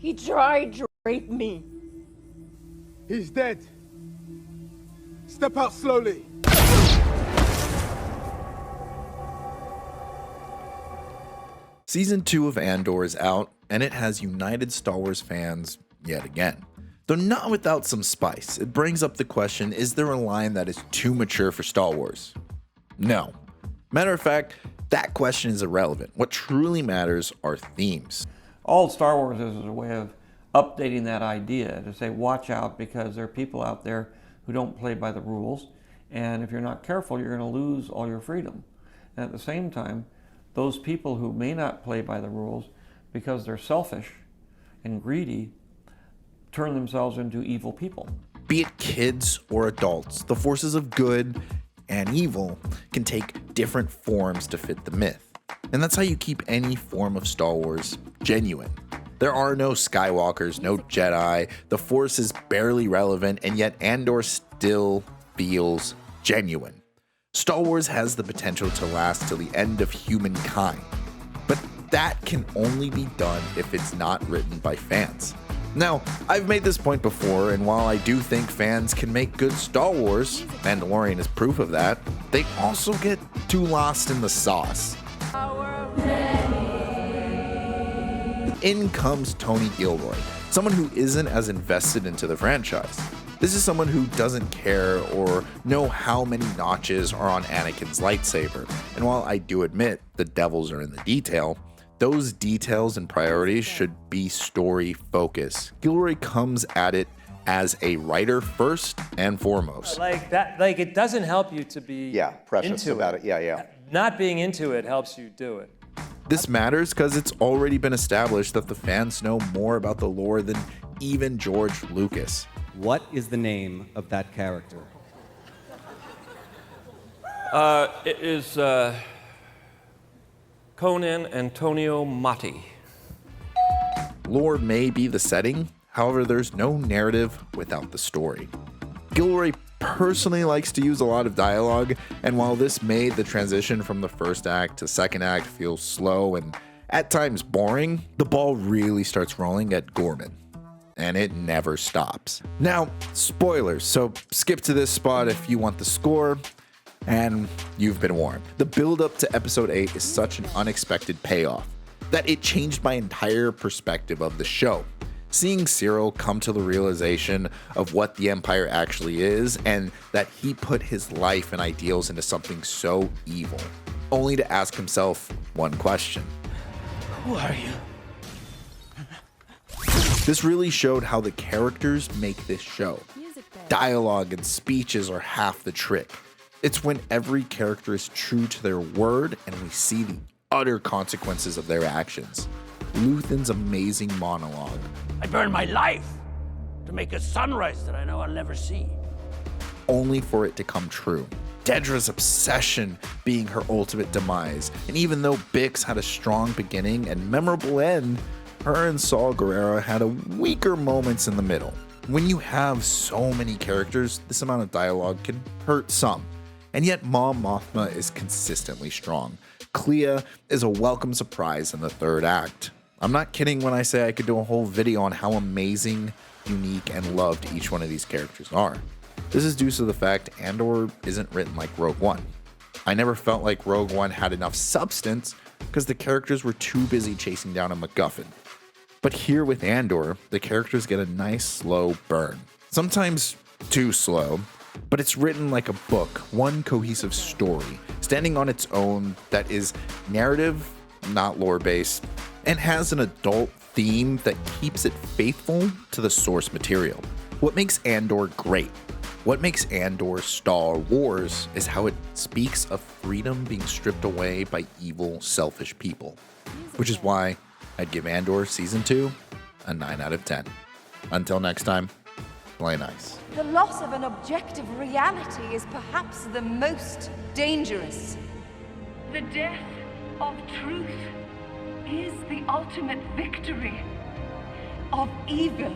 He tried to rape me. He's dead. Step out slowly. Season 2 of Andor is out, and it has united Star Wars fans yet again. Though not without some spice, it brings up the question, is there a line that is too mature for Star Wars? No. Matter of fact, that question is irrelevant. What truly matters are themes. All Star Wars is a way of updating that idea to say, watch out, because there are people out there who don't play by the rules, and if you're not careful, you're going to lose all your freedom. And at the same time, those people who may not play by the rules because they're selfish and greedy turn themselves into evil people. Be it kids or adults, the forces of good and evil can take different forms to fit the myth. And that's how you keep any form of Star Wars genuine. There are no Skywalkers, no Jedi, the Force is barely relevant, and yet Andor still feels genuine. Star Wars has the potential to last till the end of humankind, but that can only be done if it's not written by fans. Now, I've made this point before, and while I do think fans can make good Star Wars, Mandalorian is proof of that, they also get too lost in the sauce. In comes Tony Gilroy, someone who isn't as invested into the franchise. This is someone who doesn't care or know how many notches are on Anakin's lightsaber. And while I do admit the devils are in the detail, those details and priorities should be story focused. Gilroy comes at it as a writer first and foremost. Like that, like it doesn't help you to be precious into about it. Yeah. Not being into it helps you do it. This matters because it's already been established that the fans know more about the lore than even George Lucas. What is the name of that character? It is Conan Antonio Motti. Lore may be the setting, however, there's no narrative without the story. Gilroy personally likes to use a lot of dialogue, and while this made the transition from the first act to second act feel slow and at times boring, the ball really starts rolling at Gorman. And it never stops. Now, spoilers, so skip to this spot if you want the score, and you've been warned. The build up to episode 8 is such an unexpected payoff that it changed my entire perspective of the show. Seeing Cyril come to the realization of what the Empire actually is, and that he put his life and ideals into something so evil, only to ask himself one question. Who are you? This really showed how the characters make this show. Dialogue and speeches are half the trick. It's when every character is true to their word and we see the utter consequences of their actions. Luthen's amazing monologue. I burn my life to make a sunrise that I know I'll never see. Only for it to come true. Dedra's obsession being her ultimate demise. And even though Bix had a strong beginning and memorable end, her and Saul Guerrero had a weaker moments in the middle. When you have so many characters, this amount of dialogue can hurt some. And yet Mom Mothma is consistently strong. Clea is a welcome surprise in the third act. I'm not kidding when I say I could do a whole video on how amazing, unique, and loved each one of these characters are. This is due to the fact Andor isn't written like Rogue One. I never felt like Rogue One had enough substance because the characters were too busy chasing down a MacGuffin. But here with Andor, the characters get a nice slow burn. Sometimes too slow, but it's written like a book, one cohesive story, standing on its own that is narrative, not lore-based, and has an adult theme that keeps it faithful to the source material. What makes Andor great? What makes Andor Star Wars is how it speaks of freedom being stripped away by evil, selfish people, which is why I'd give Andor Season 2 a 9 out of 10. Until next time, play nice. The loss of an objective reality is perhaps the most dangerous. The death of truth is the ultimate victory of evil.